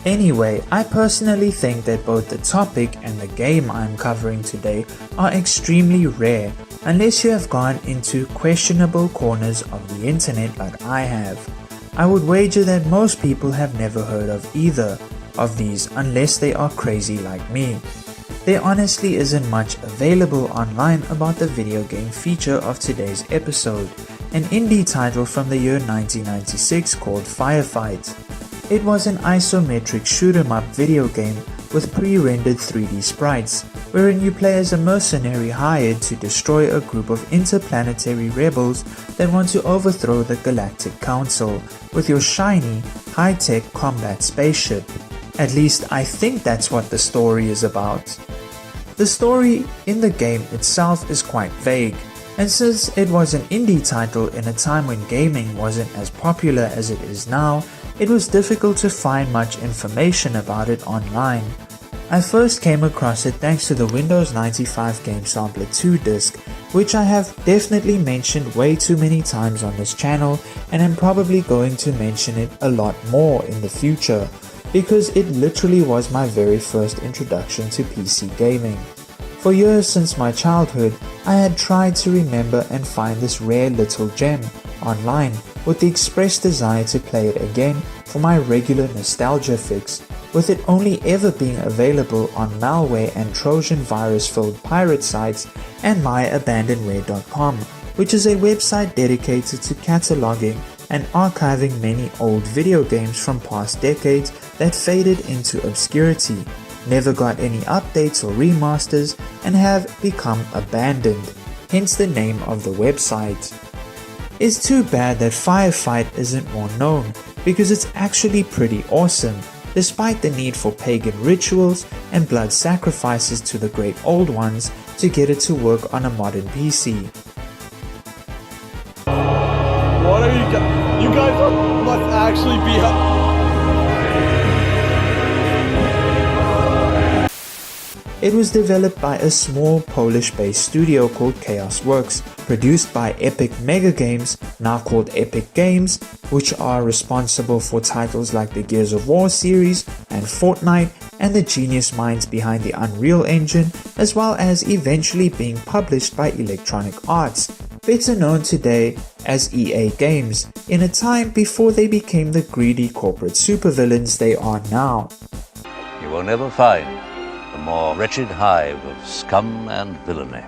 Anyway, I personally think that both the topic and the game I'm covering today are extremely rare unless you have gone into questionable corners of the internet like I have. I would wager that most people have never heard of either of these unless they are crazy like me. There honestly isn't much available online about the video game feature of today's episode, an indie title from the year 1996 called Firefight. It was an isometric shoot-'em-up video game with pre-rendered 3D sprites, wherein you play as a mercenary hired to destroy a group of interplanetary rebels that want to overthrow the Galactic Council with your shiny, high-tech combat spaceship. At least I think that's what the story is about. The story in the game itself is quite vague, and since it was an indie title in a time when gaming wasn't as popular as it is now, it was difficult to find much information about it online. I first came across it thanks to the Windows 95 Game Sampler 2 disc, which I have definitely mentioned way too many times on this channel, and I'm probably going to mention it a lot more in the future, because it literally was my very first introduction to PC gaming. For years since my childhood, I had tried to remember and find this rare little gem online with the express desire to play it again for my regular nostalgia fix, with it only ever being available on malware and Trojan virus-filled pirate sites and myabandonware.com, which is a website dedicated to cataloging and archiving many old video games from past decades that faded into obscurity, never got any updates or remasters, and have become abandoned, hence the name of the website. It's too bad that Firefight isn't more known, because it's actually pretty awesome, despite the need for pagan rituals and blood sacrifices to the great old ones to get it to work on a modern PC. What are you guys? You guys must actually be. It was developed by a small Polish-based studio called Chaos Works, produced by Epic Mega Games, now called Epic Games, which are responsible for titles like the Gears of War series and Fortnite, and the genius minds behind the Unreal Engine, as well as eventually being published by Electronic Arts, better known today as EA Games, in a time before they became the greedy corporate supervillains they are now. You will never find a more wretched hive of scum and villainy.